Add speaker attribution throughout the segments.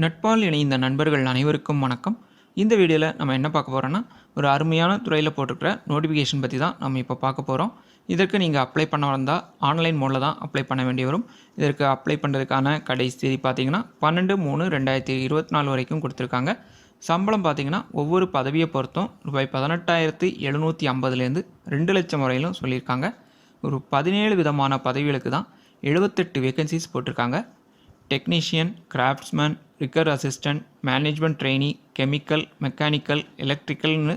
Speaker 1: நட்பால் இணைந்த நண்பர்கள் அனைவருக்கும் வணக்கம். இந்த வீடியோவில் நம்ம என்ன பார்க்க போகிறோன்னா, ஒரு அருமையான துறையில் போட்டிருக்கிற நோட்டிஃபிகேஷன் பற்றி தான் நம்ம இப்போ பார்க்க போகிறோம். இதற்கு நீங்கள் அப்ளை பண்ண வந்தால் ஆன்லைன் மோடில் தான் அப்ளை பண்ண வேண்டி வரும். இதற்கு அப்ளை பண்ணுறதுக்கான கடைசி தேதி பார்த்தீங்கன்னா 12/3/2024 வரைக்கும் கொடுத்துருக்காங்க. சம்பளம் பார்த்தீங்கன்னா ஒவ்வொரு பதவியை பொறுத்தும் ரூபாய் 18,750லேருந்து 2 லட்சம் வரையிலும் சொல்லியிருக்காங்க. ஒரு 17 விதமான பதவிகளுக்கு தான் 78 வேகன்சிஸ் போட்டிருக்காங்க. Technician, craftsman, rigger assistant, management trainee, chemical, mechanical, எலக்ட்ரிக்கல்னு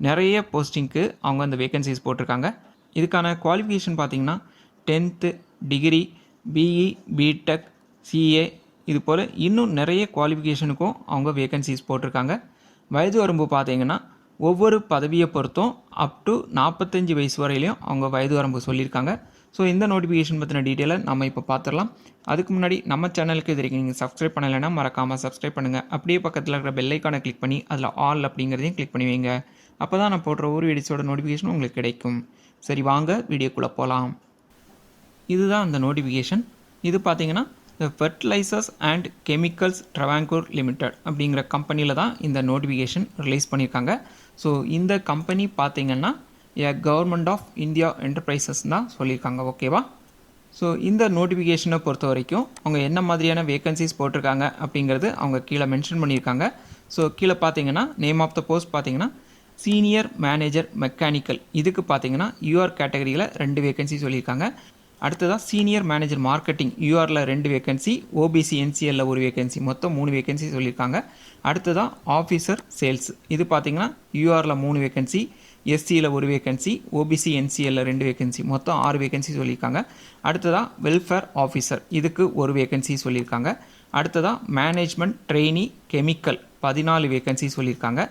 Speaker 1: நிறைய போஸ்டிங்க்கு அவங்க அந்த வேகன்சிஸ் போட்டிருக்காங்க. இதுக்கான குவாலிஃபிகேஷன் பார்த்திங்கன்னா 10th degree, BE, BTech, CA இது போல் இன்னும் நிறைய குவாலிஃபிகேஷனுக்கும் அவங்க வேகன்சிஸ் போட்டிருக்காங்க. வயது வரம்பு பார்த்திங்கன்னா ஒவ்வொரு பதவியை பொறுத்தும் அப் டு 45 வயசு வரையிலையும் அவங்க வயது வரம்பு சொல்லியிருக்காங்க. ஸோ இந்த நோட்டிஃபிகேஷன் பற்றின டீட்டெயிலை நம்ம இப்போ பார்த்துடலாம். அதுக்கு முன்னாடி நம்ம சேனலுக்கு இது வரைக்கும் நீங்கள் சப்ஸ்கிரைப் பண்ணலைன்னா மறக்காமல் சப்ஸ்கிரைப் பண்ணுங்கள். அப்படியே பக்கத்தில் இருக்கிற பெல் ஐக்கானை கிளிக் பண்ணி அதில் ஆல் அப்படிங்கிறதையும் கிளிக் பண்ணி வைங்க. அப்போ தான் நான் போடுற ஒரு வீடியோஸோட நோட்டிஃபிகேஷன் உங்களுக்கு கிடைக்கும். சரி, வாங்க வீடியோக்குள்ளே போகலாம். இதுதான் அந்த நோட்டிஃபிகேஷன். இது பார்த்தீங்கன்னா த fertilisers and chemicals Travancore limited அப்படிங்கிற கம்பெனியில் தான் இந்த நோட்டிஃபிகேஷன் ரிலீஸ் பண்ணியிருக்காங்க. ஸோ இந்த கம்பெனி பார்த்தீங்கன்னா கவர்மெண்ட் ஆஃப் இந்தியா என்டர்பிரைசஸ் தான் சொல்லியிருக்காங்க. ஓகேவா? ஸோ இந்த நோட்டிஃபிகேஷனை பொறுத்த வரைக்கும் அவங்க என்ன மாதிரியான வேகன்சிஸ் போட்டிருக்காங்க அப்படிங்கிறது அவங்க கீழே மென்ஷன் பண்ணியிருக்காங்க. ஸோ கீழே பார்த்தீங்கன்னா நேம் ஆஃப் த போஸ்ட் பார்த்தீங்கன்னா சீனியர் மேனேஜர் மெக்கானிக்கல். இதுக்கு பார்த்தீங்கன்னா யூஆர் கேட்டகரியில் 2 வேகன்சி சொல்லியிருக்காங்க. அடுத்ததாக சீனியர் மேனேஜர் மார்க்கெட்டிங் யூஆரில் 2 வேகன்சி, ஓபிசி என்சிஎல்ல 1 வேகன்சி, மொத்தம் 3 வேகன்சி சொல்லியிருக்காங்க. அடுத்ததாக ஆஃபீஸர் சேல்ஸ். இது பார்த்தீங்கன்னா யூஆரில் 3 வேகன்சி, எஸ்சியில் 1 வேகன்சி, ஓபிசி என்சிஎல்ல 2 வேகன்சி, மொத்தம் 6 வேகன்சி சொல்லியிருக்காங்க. அடுத்ததாக வெல்ஃபேர் ஆஃபீஸர், இதுக்கு 1 வேகன்சி சொல்லியிருக்காங்க. அடுத்ததாக மேனேஜ்மெண்ட் ட்ரெயினி கெமிக்கல் 14 வேகன்சி சொல்லியிருக்காங்க.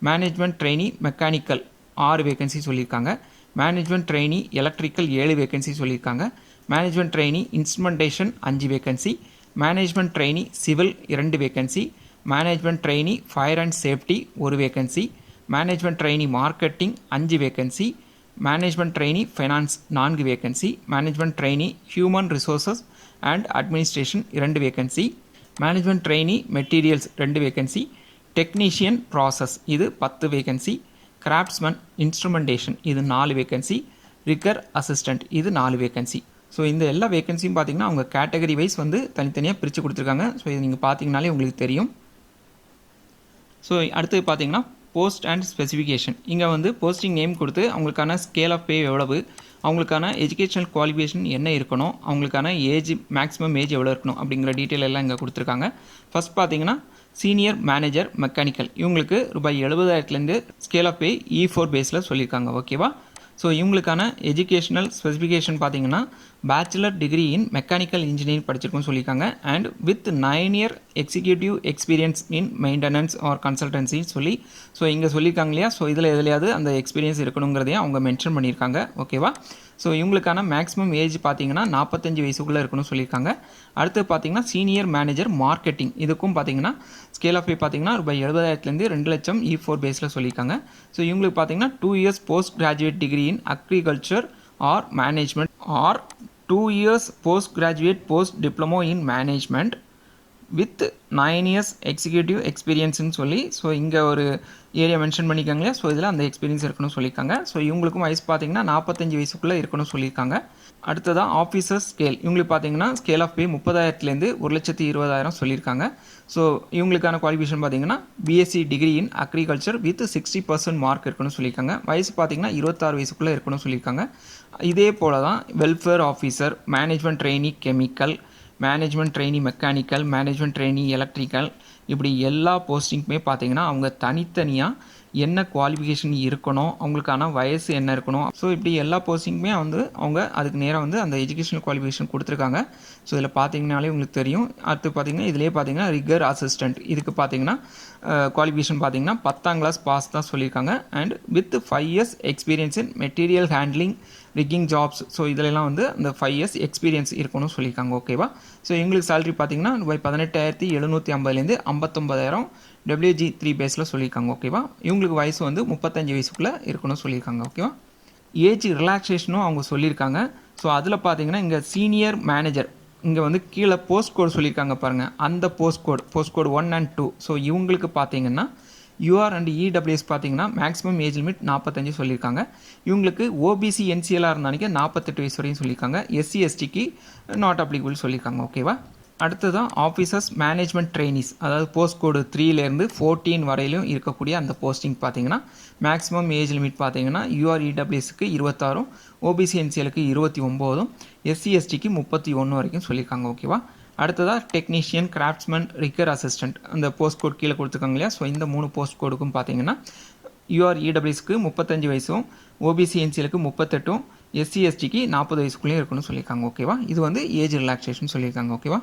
Speaker 1: மேனேஜ்மெண்ட் ட்ரெயினி மெக்கானிக்கல் 6 வேகன்சி சொல்லியிருக்காங்க. மேனேஜ்மெண்ட் ட்ரெயினி எலக்ட்ரிக்கல் 7 வேகன்சி சொல்லியிருக்காங்க. Management trainee instrumentation 5 vacancy. Management trainee civil 2 vacancy. Management trainee fire and safety 1 vacancy. Management trainee marketing 5 vacancy. Management trainee finance 4 vacancy. Management trainee human resources and administration 2 vacancy. Management trainee materials 2 vacancy. Technician process இது 10 vacancy. Craftsmen instrumentation இது 4 vacancy. Rigger assistant இது 4 vacancy. So இந்த எல்லா வேகன்சியும் பார்த்திங்கன்னா அவங்க category wise வந்து தனித்தனியாக பிரித்து கொடுத்துருக்காங்க. ஸோ இது நீங்கள் பார்த்தீங்கனாலே உங்களுக்கு தெரியும். ஸோ அடுத்து பார்த்தீங்கன்னா போஸ்ட் அண்ட் ஸ்பெசிஃபிகேஷன். இங்கே வந்து போஸ்டிங் நேம் கொடுத்து அவங்களுக்கான ஸ்கேல் ஆஃப் பே எவ்வளவு, அவங்களுக்கான எஜுகேஷனல் குவாலிஃபிகேஷன் என்ன இருக்கணும், அவங்களுக்கான ஏஜ் மேக்ஸிமம் ஏஜ் எவ்வளோ இருக்கணும் அப்படிங்கிற டீட்டெயில் எல்லாம் இங்கே கொடுத்துருக்காங்க. ஃபஸ்ட் பார்த்தீங்கன்னா சீனியர் மேனேஜர் மெக்கானிக்கல் இவங்களுக்கு ரூபாய் 70,000லேருந்து ஸ்கேல் ஆஃப் பே E4 பேஸில் சொல்லியிருக்காங்க. ஓகேவா? ஸோ இவங்களுக்கான எஜுகேஷனல் ஸ்பெசிஃபிகேஷன் பார்த்தீங்கன்னா bachelor degree in mechanical engineering படிச்சிருக்குன்னு சொல்லியிருக்காங்க. And with 9 year executive experience in maintenance or கன்சல்டன்சின்னு சொல்லி ஸோ இங்கே சொல்லியிருக்காங்க இல்லையா? ஸோ இதில் எதுலையாவது அந்த எக்ஸ்பீரியன்ஸ் இருக்கணுங்கிறதையும் அவங்க மென்ஷன் பண்ணியிருக்காங்க. ஓகேவா? ஸோ இவங்களுக்கான மேக்ஸிமம் ஏஜ் பார்த்தீங்கன்னா 45 வயசுக்குள்ளே இருக்கணும்னு சொல்லியிருக்காங்க. அடுத்து பார்த்தீங்கன்னா சீனியர் மேனேஜர் மார்க்கெட்டிங் இதுக்கும் பார்த்தீங்கன்னா ஸ்கேல் ஆஃப் பே பார்த்தீங்கன்னா ரூபாய் 70,000லேருந்து 2 லட்சம் E4 பேஸில் சொல்லியிருக்காங்க. ஸோ இவங்களுக்கு பார்த்தீங்கன்னா 2 years post graduate degree in agriculture or management or 2 years post graduate post diploma in management with 9 years executive எக்ஸ்பீரியன்ஸ்னு சொல்லி ஸோ இங்கே ஒரு ஏரியா மென்ஷன் பண்ணியிருக்காங்க இல்லையா? ஸோ இதில் அந்த எக்ஸ்பீரியன்ஸ் இருக்கணும்னு சொல்லியிருக்காங்க. ஸோ இவங்களுக்கும் வயசு பார்த்தீங்கன்னா 45 வயசுக்குள்ளே இருக்கணும்னு சொல்லியிருக்காங்க. அடுத்ததான் ஆஃபீஸர் ஸ்கேல் இவங்களுக்கு பார்த்தீங்கன்னா ஸ்கேல் ஆஃப் பே 30,000லேருந்து 1,20,000 சொல்லியிருக்காங்க. ஸோ இவங்களுக்கான குவாலிஃபிகேஷன் பார்த்தீங்கன்னா BSc degree in agriculture with 60% mark இருக்கணும்னு சொல்லியிருக்காங்க. வயசு பார்த்தீங்கன்னா 26 வயசுக்குள்ளே இருக்கணும்னு சொல்லியிருக்காங்க. இதே போல் தான் welfare officer, management trainee chemical, management trainee mechanical, management trainee electrical இப்படி எல்லா போஸ்டிங்குமே பார்த்தீங்கன்னா அவங்க தனித்தனியாக என்ன குவாலிஃபிகேஷன் இருக்கணும், அவங்களுக்கான வயசு என்ன இருக்கணும், ஸோ இப்படி எல்லா போஸ்டிங்குமே வந்து அவங்க அதுக்கு நேராக வந்து அந்த எஜுகேஷனல் குவாலிஃபிகேஷன் கொடுத்துருக்காங்க. ஸோ இதில் பார்த்தீங்கனாலே உங்களுக்கு தெரியும். அடுத்து பார்த்தீங்கன்னா இதிலே பார்த்தீங்கன்னா ரிகர் அசிஸ்டண்ட் இதுக்கு பார்த்தீங்கன்னா குவாலிஃபிகேஷன் பார்த்தீங்கன்னா 10ஆம் கிளாஸ் பாஸ் தான் சொல்லியிருக்காங்க. And with 5 years experience in material handling rigging jobs so இதிலெல்லாம் வந்து அந்த 5 இயர்ஸ் எக்ஸ்பீரியன்ஸ் இருக்கணும்னு சொல்லியிருக்காங்க. ஓகேவா? ஸோ எங்களுக்கு சேலரி பார்த்தீங்கன்னா ரூபாய் 18,750லேருந்து 59,000 WG3 பேஸில் சொல்லியிருக்காங்க. ஓகேவா? இவங்களுக்கு வயசு வந்து 35 வயசுக்குள்ளே இருக்கணும்னு சொல்லியிருக்காங்க. ஓகேவா? ஏஜ் ரிலாக்ஸேஷனும் அவங்க சொல்லியிருக்காங்க. ஸோ அதில் பார்த்தீங்கன்னா இங்கே சீனியர் மேனேஜர் இங்கே வந்து கீழே போஸ்ட் கோட் சொல்லியிருக்காங்க பாருங்கள், அந்த போஸ்ட் கோட் 1 and 2. ஸோ இவங்களுக்கு பார்த்தீங்கன்னா யூஆர் அண்ட் இடபிள்யூஎஸ் பார்த்தீங்கன்னா மேக்ஸிமம் ஏஜ் லிமிட் 45 சொல்லியிருக்காங்க. இவங்களுக்கு ஓபிசி என்சிஎலாக இருந்தானிக்க 48 வயசு வரையும் சொல்லியிருக்காங்க. எஸ்சி எஸ்டிக்கு நாட் அப்ளிகபிள் சொல்லியிருக்காங்க. ஓகேவா? அடுத்ததான் ஆஃபீஸர்ஸ் மேனேஜ்மெண்ட் ட்ரெயினிஸ், அதாவது போஸ்ட் கோடு 3லேருந்து 14 வரையிலும் இருக்கக்கூடிய அந்த போஸ்டிங் பார்த்தீங்கன்னா மேக்ஸிமம் ஏஜ் லிமிட் பார்த்தீங்கன்னா யூஆர் இடபிள்யூஎஸ்க்கு 26, ஓபிசி என்சிஎலுக்கு 29, எஸ்சி எஸ்டிக்கு 31 வரைக்கும் சொல்லியிருக்காங்க. ஓகேவா? அடுத்ததாக டெக்னீஷியன், கிராஃப்ட்ஸ்மேன், ரிக்கர் அசிஸ்டன்ட், அந்த போஸ்ட் கோட் கீழே கொடுத்துருக்காங்க இல்லையா? ஸோ இந்த 3 போஸ்ட் கோடுக்கும் பார்த்தீங்கன்னா யூஆர் இடபிள்யூஎஸ்க்கு 35 வயசும், ஓபிசி என்சிஎலுக்கு 38, எஸ்சி எஸ்டிக்கு 40 வயசுக்குள்ளேயும் இருக்கணும்னு சொல்லியிருக்காங்க. ஓகேவா? இது வந்து ஏஜ் ரிலாக்ஸேஷன் சொல்லியிருக்காங்க. ஓகேவா?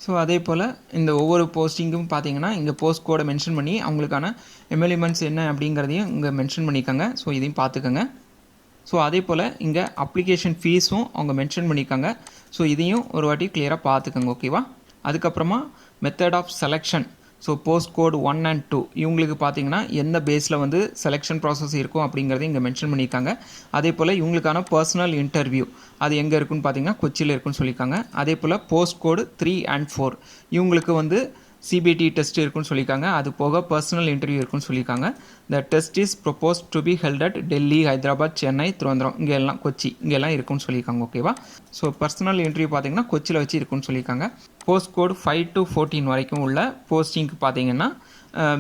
Speaker 1: ஸோ அதே போல் இந்த ஒவ்வொரு போஸ்டிங்கும் பார்த்தீங்கன்னா இங்கே போஸ்ட் கோடை மென்ஷன் பண்ணி அவங்களுக்கான எமெலிமெண்ட்ஸ் என்ன அப்படிங்கிறதையும் இங்கே மென்ஷன் பண்ணியிருக்காங்க. ஸோ இதையும் பார்த்துக்கோங்க. ஸோ அதே போல் இங்கே அப்ளிகேஷன் ஃபீஸும் அவங்க மென்ஷன் பண்ணியிருக்காங்க. ஸோ இதையும் ஒரு வாட்டி கிளியராக பார்த்துக்கோங்க. ஓகேவா? அதுக்கப்புறமா method of selection, so post code 1 and 2 இவங்களுக்கு பார்த்தீங்கன்னா எந்த பேஸில் வந்து செலெக்ஷன் ப்ராசஸ் இருக்கும் அப்படிங்கிறதையும் இங்கே மென்ஷன் பண்ணியிருக்காங்க. அதே போல் இவங்களுக்கான பர்சனல் இன்டர்வியூ அது எங்கே இருக்குன்னு பார்த்தீங்கன்னா கொச்சியில் இருக்குன்னு சொல்லியிருக்காங்க. அதே போல் போஸ்ட் கோடு 3 and 4 இவங்களுக்கு வந்து சிபிடி டெஸ்ட் இருக்குன்னு சொல்லியிருக்காங்க. அது போக பர்சனல் இன்டர்வியூ இருக்குன்னு சொல்லியிருக்காங்க. The test is propose to be held at Delhi, Hyderabad, Chennai, Thiruvananthapuram இங்கே எல்லாம் கொச்சி இங்கெல்லாம் இருக்குன்னு சொல்லியிருக்காங்க. ஓகேவா? ஸோ பர்சனல் இன்டர்வியூ பார்த்தீங்கன்னா கொச்சியில் வச்சு இருக்குன்னு சொல்லியிருக்காங்க. போஸ்ட் கோடு 5 to 14 வரைக்கும் உள்ள போஸ்டிங்க்கு பார்த்தீங்கன்னா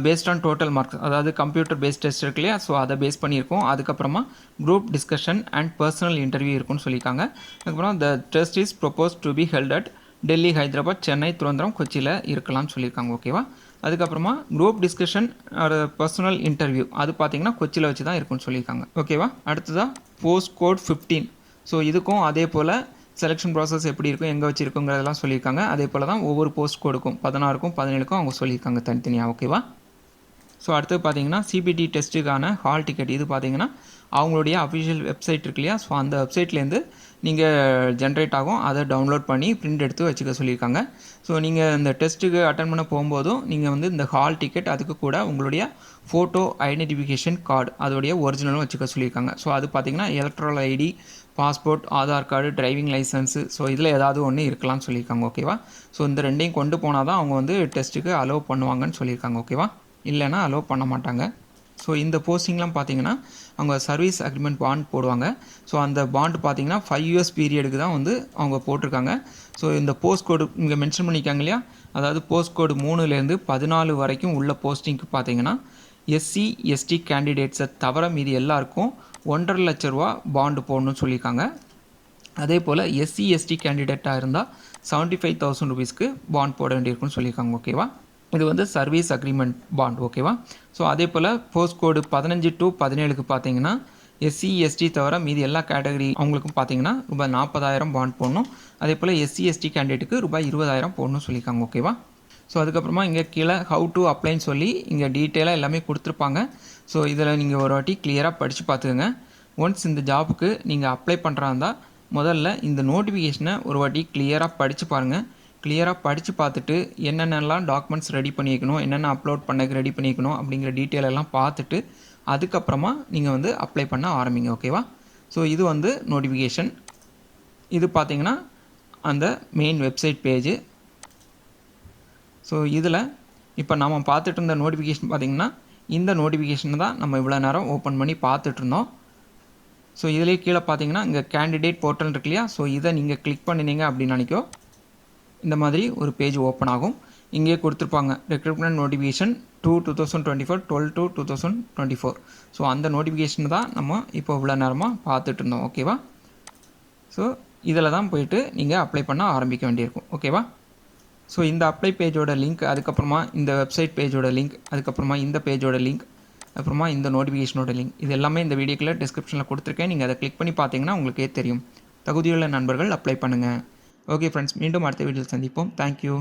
Speaker 1: பேஸ்ட் ஆன் டோட்டல் மார்க்ஸ், அதாவது கம்ப்யூட்டர் பேஸ்ட் டெஸ்ட் இருக்கு இல்லையா? ஸோ அதை பேஸ் பண்ணியிருக்கோம். அதுக்கப்புறமா group discussion and personal interview இருக்குன்னு சொல்லியிருக்காங்க. அதுக்கப்புறம் the test is propose to be held at Delhi, Hyderabad, Chennai, Thiruvananthapuram, கொச்சியில் இருக்கலாம்னு சொல்லியிருக்காங்க. ஓகேவா? அதுக்கப்புறமா குரூப் டிஸ்கஷன் ஒரு பர்சனல் இன்டர்வியூ அது பார்த்தீங்கன்னா கொச்சியில் வச்சு தான் இருக்குன்னு சொல்லியிருக்காங்க. ஓகேவா? அடுத்ததாக போஸ்ட் கோட் 15. ஸோ இதுக்கும் அதே போல் செலெக்ஷன் ப்ராசஸ் எப்படி இருக்கும், எங்கே வச்சு இருக்குங்கிறதெல்லாம் சொல்லியிருக்காங்க. அதே போல் தான் ஒவ்வொரு போஸ்ட் கோடுக்கும் 16க்கும் 17க்கும் அவங்க சொல்லியிருக்காங்க தனித்தனியாக. ஓகேவா? ஸோ அடுத்து பார்த்தீங்கன்னா சிபிடி டெஸ்ட்டுக்கான ஹால் டிக்கெட் இது பார்த்தீங்கன்னா அவங்களுடைய அஃபிஷியல் வெப்சைட் இருக்கு இல்லையா? ஸோ அந்த வெப்சைட்லேருந்து நீங்கள் ஜென்ரேட் ஆகும், அதை டவுன்லோட் பண்ணி பிரிண்ட் எடுத்து வச்சுக்க சொல்லியிருக்காங்க. ஸோ நீங்கள் இந்த டெஸ்ட்டுக்கு அட்டன் பண்ண போகும்போதும் நீங்கள் வந்து இந்த ஹால் டிக்கெட் அதுக்கு கூட உங்களுடைய ஃபோட்டோ ஐடென்டிஃபிகேஷன் கார்டு அதோடைய ஒரிஜினலும் வச்சுக்க சொல்லியிருக்காங்க. ஸோ அது பார்த்தீங்கன்னா electoral ID, passport, Aadhaar card, driving licence, so இதில் ஏதாவது ஒன்று இருக்கலாம்னு சொல்லியிருக்காங்க. ஓகேவா? ஸோ இந்த ரெண்டையும் கொண்டு போனால் தான் அவங்க வந்து டெஸ்ட்டுக்கு அலோவ் பண்ணுவாங்கன்னு சொல்லியிருக்காங்க. ஓகேவா? இல்லைனா அலோவ் பண்ண மாட்டாங்க. ஸோ இந்த போஸ்டிங்லாம் பார்த்தீங்கன்னா அவங்க சர்வீஸ் அக்ரிமெண்ட் பாண்ட் போடுவாங்க. ஸோ அந்த பாண்ட் பார்த்தீங்கன்னா 5 years பீரியடுக்கு தான் வந்து அவங்க போட்டிருக்காங்க. ஸோ இந்த போஸ்ட் கோடு இங்கே மென்ஷன் பண்ணியிருக்காங்க இல்லையா? அதாவது போஸ்ட் கோடு 3லேருந்து 14 வரைக்கும் உள்ள போஸ்டிங்க்கு பார்த்தீங்கன்னா எஸ்சி எஸ்டி கேண்டிடேட்ஸை தவிர மீதி எல்லாருக்கும் 1.5 லட்ச ரூபா பாண்டு போடணும்னு சொல்லியிருக்காங்க. அதே போல் எஸ்சி எஸ்டி கேண்டிடேட்டாக இருந்தால் 75,000 rupeesக்கு பாண்ட் போட வேண்டியிருக்குன்னு சொல்லியிருக்காங்க. ஓகேவா? இது வந்து சர்வீஸ் அக்ரிமெண்ட் பாண்ட். ஓகேவா? ஸோ அதே போல் போஸ்ட் கோடு 15 to 17க்கு பார்த்தீங்கன்னா எஸ்சி எஸ்டி தவிர மீதி எல்லா கேட்டகரி அவங்களுக்கும் பார்த்தீங்கன்னா ரூபாய் 40,000 பாண்ட் போடணும். அதே போல் எஸ்சி எஸ்டி கேண்டிடேட்டுக்கு ரூபாய் 20,000 போடணும்னு சொல்லியிருக்காங்க. ஓகேவா? ஸோ அதுக்கப்புறமா இங்கே கீழே ஹவு டு அப்ளைன்னு சொல்லி இங்கே டீட்டெயிலாக எல்லாமே கொடுத்துருப்பாங்க. ஸோ இதில் நீங்கள் ஒரு வாட்டி கிளியராக படித்து பார்த்துக்கோங்க. ஒன்ஸ் இந்த ஜாபுக்கு நீங்கள் அப்ளை பண்ணுறா இருந்தால் முதல்ல இந்த நோட்டிஃபிகேஷனை ஒரு வாட்டி கிளியராக படித்து பாருங்கள். கிளியராக படித்து பார்த்துட்டு என்னென்னலாம் டாக்குமெண்ட்ஸ் ரெடி பண்ணிக்கணும், என்னென்ன அப்லோட் பண்ணக்கு ரெடி பண்ணிக்கணும் அப்படிங்கிற டீட்டெயில் எல்லாம் பார்த்துட்டு அதுக்கப்புறமா நீங்கள் வந்து அப்ளை பண்ண ஆரம்பிங்க. ஓகேவா? ஸோ இது வந்து நோட்டிஃபிகேஷன். இது பார்த்தீங்கன்னா அந்த மெயின் வெப்சைட் பேஜு. ஸோ இதில் இப்போ நாம் பார்த்துட்டு இருந்த நோட்டிஃபிகேஷன் பார்த்திங்கன்னா இந்த நோட்டிஃபிகேஷனை தான் நம்ம இவ்வளோ நேரம் ஓப்பன் பண்ணி பார்த்துட்ருந்தோம். ஸோ இதிலே கீழே பார்த்தீங்கன்னா இங்கே கேண்டிடேட் போர்ட்டல் இருக்கு இல்லையா? ஸோ இதை நீங்கள் கிளிக் பண்ணினீங்க அப்படின்னு நினைக்கோ இந்த மாதிரி ஒரு பேஜ் ஓப்பன் ஆகும். இங்கே கொடுத்துருப்பாங்க ரெக்ரூட்மெண்ட் நோட்டிஃபிகேஷன் 2024 12 to 2024. ஸோ அந்த நோட்டிஃபிகேஷன் தான் நம்ம இப்போ இவ்வளோ நேரமாக பார்த்துட்டு இருந்தோம். ஓகேவா? ஸோ இதில் தான் போயிட்டு நீங்கள் அப்ளை பண்ண ஆரம்பிக்க வேண்டியிருக்கும். ஓகேவா? ஸோ இந்த அப்ளை பேஜோட லிங்க், அதுக்கப்புறமா இந்த வெப்சைட் பேஜோட லிங்க், அதுக்கப்புறமா இந்த பேஜோட லிங்க், அப்புறமா இந்த நோட்டிஃபிகேஷனோட லிங்க், இது எல்லாமே இந்த வீடியோக்குள்ள டிஸ்கிரிப்ஷனில் கொடுத்துருக்கேன். நீங்கள் அதை கிளிக் பண்ணி பார்த்தீங்கன்னா உங்களுக்கே தெரியும். தகுதியுள்ள நண்பர்கள் அப்ளை பண்ணுங்கள். ஓகே ஃப்ரெண்ட்ஸ், மீண்டும் அடுத்த வீடியோவில் சந்திப்போம். தேங்க்யூ.